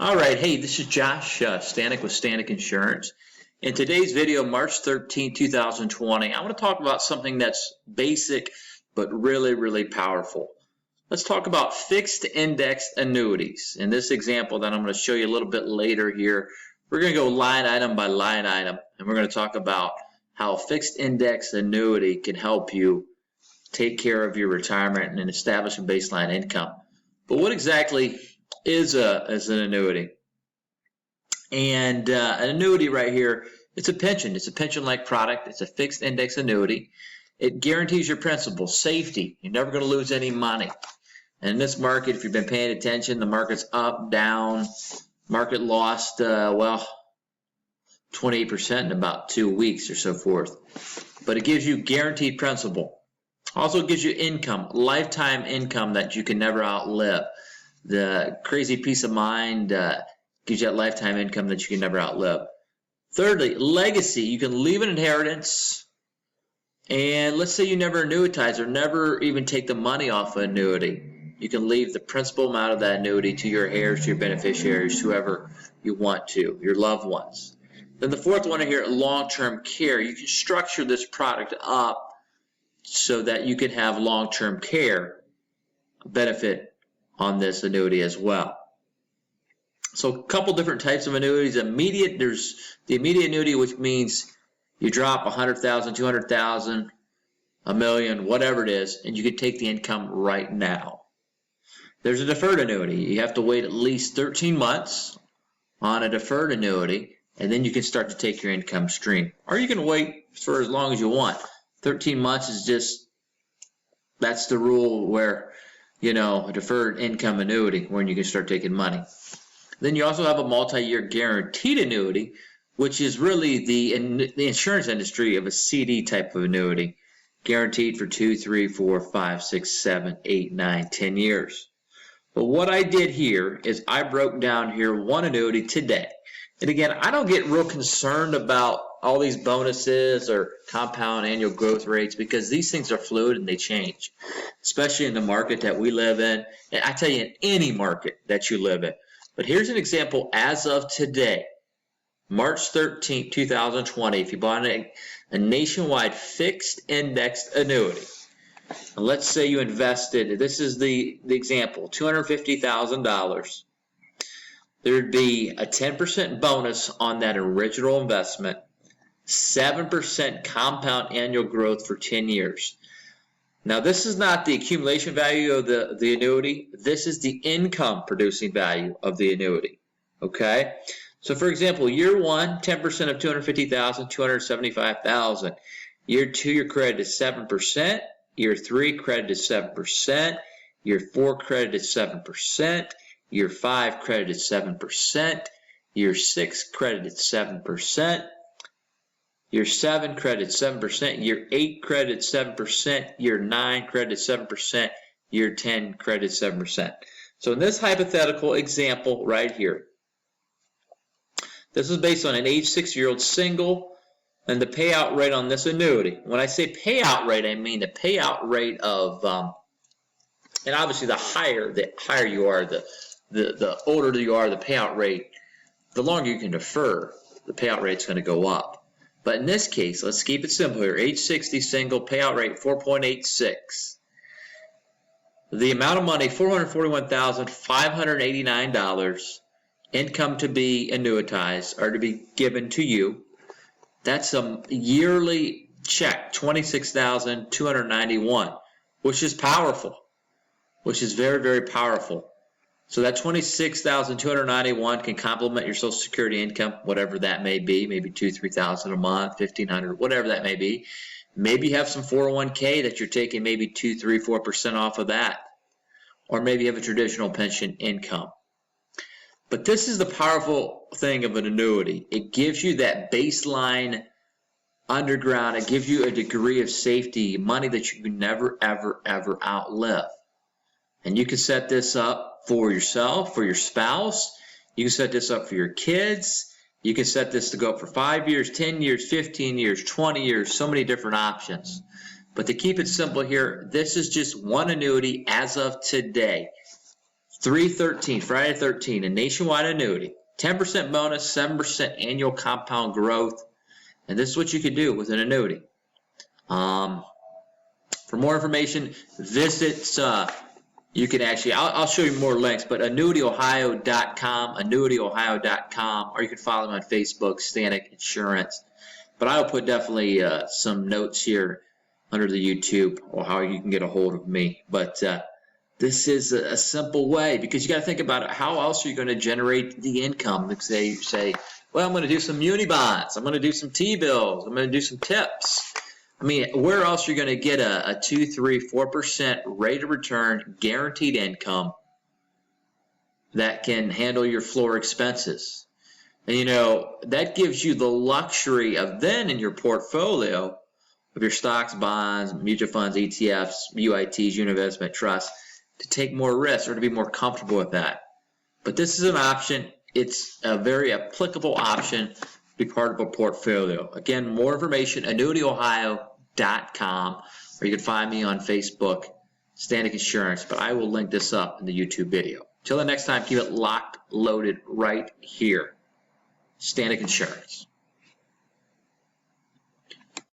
All right, hey, this is Josh Stanek with Stanek Insurance. In today's video, March 13, 2020, I want to talk about something that's basic but really powerful. Let's talk about fixed indexed annuities. In this example that I'm going to show you a little bit later here, we're going to go line item by line item, and we're going to talk about how fixed indexed annuity can help you take care of your retirement and establish a baseline income. But what exactly is an annuity? And an annuity right here, it's a pension. It's a pension-like product. It's a fixed index annuity. It guarantees your principal, safety. You're never going to lose any money. And in this market, if you've been paying attention, the market's up, down. Market lost, 28% in about 2 weeks or so forth. But it gives you guaranteed principal. Also gives you income, lifetime income that you can never outlive. The crazy peace of mind gives you that lifetime income that you can never outlive. Thirdly, legacy. You can leave an inheritance, and let's say you never annuitize or never even take the money off an annuity. You can leave the principal amount of that annuity to your heirs, to your beneficiaries, whoever you want to, your loved ones. Then the fourth one here, long-term care. You can structure this product up so that you can have long-term care benefit on this annuity as well. So a couple different types of annuities. Immediate, there's the immediate annuity, which means you drop 100,000, 200,000, a million, whatever it is, and you can take the income right now. There's a deferred annuity. You have to wait at least 13 months on a deferred annuity, and then you can start to take your income stream. Or you can wait for as long as you want. 13 months is just, that's the rule where, a deferred income annuity, when you can start taking money. Then you also have a multi-year guaranteed annuity, which is really the insurance industry of a CD type of annuity, guaranteed for 2, 3, 4, 5, 6, 7, 8, 9, 10 years. But what I did here is I broke down here one annuity today. And again, I don't get real concerned about all these bonuses or compound annual growth rates because these things are fluid and they change, especially in the market that we live in. And I tell you, in any market that you live in. But here's an example as of today, March 13, 2020, if you bought a nationwide fixed indexed annuity. And let's say you invested, this is the example, $250,000. There'd be a 10% bonus on that original investment, 7% compound annual growth for 10 years. Now, this is not the accumulation value of the annuity. This is the income producing value of the annuity, okay? So, for example, year one, 10% of $250,000, $275,000. Year two, your credit is 7%. Year three, credit is 7%. Year four, credit is 7%. Year 5, credit is 7%. Year 6, credit is 7%. Year 7, credit is 7%. Year 8, credit is 7%. Year 9, credit is 7%. Year 10, credit is 7%. So in this hypothetical example right here, this is based on an age 6-year-old single, and the payout rate on this annuity. When I say payout rate, I mean the payout rate of, and obviously the higher you are, the older you are, the payout rate, the longer you can defer, the payout rate's going to go up. But in this case, let's keep it simple here. Age 60, single, payout rate 4.86. The amount of money, $441,589. Income to be annuitized or to be given to you. That's a yearly check, $26,291, which is powerful, which is very powerful. So that $26,291 can complement your Social Security income, whatever that may be, maybe $2,000, $3,000 a month, $1,500, whatever that may be. Maybe you have some 401k that you're taking maybe 2, 3, 4% off of that, or maybe you have a traditional pension income. But this is the powerful thing of an annuity. It gives you that baseline underground. It gives you a degree of safety, money that you can never, ever outlive. And you can set this up for yourself, for your spouse. You can set this up for your kids. You can set this to go up for 5 years, 10 years, 15 years, 20 years, so many different options. But to keep it simple here, this is just one annuity as of today. 313, Friday 13, a nationwide annuity. 10% bonus, 7% annual compound growth. And this is what you could do with an annuity. For more information, visit, you can actually, I'll show you more links, but AnnuityOhio.com, AnnuityOhio.com, or you can follow me on Facebook, Stanek Insurance. But I will put definitely some notes here under the YouTube or how you can get a hold of me. But this is a simple way, because you got to think about it. How else are you going to generate the income? Because you say, well, I'm going to do some muni bonds. I'm going to do some T-bills. I'm going to do some tips. I mean, where else are you going to get a 2, 3, 4% rate of return guaranteed income that can handle your floor expenses? And, you know, that gives you the luxury of then in your portfolio of your stocks, bonds, mutual funds, ETFs, UITs, unit investment trusts, to take more risk or to be more comfortable with that. But this is an option. It's a very applicable option to be part of a portfolio. Again, more information, AnnuityOhio.com, or you can find me on Facebook, Stanek Insurance, but I will link this up in the YouTube video. Till the next time, keep it locked, loaded right here. Stanek Insurance.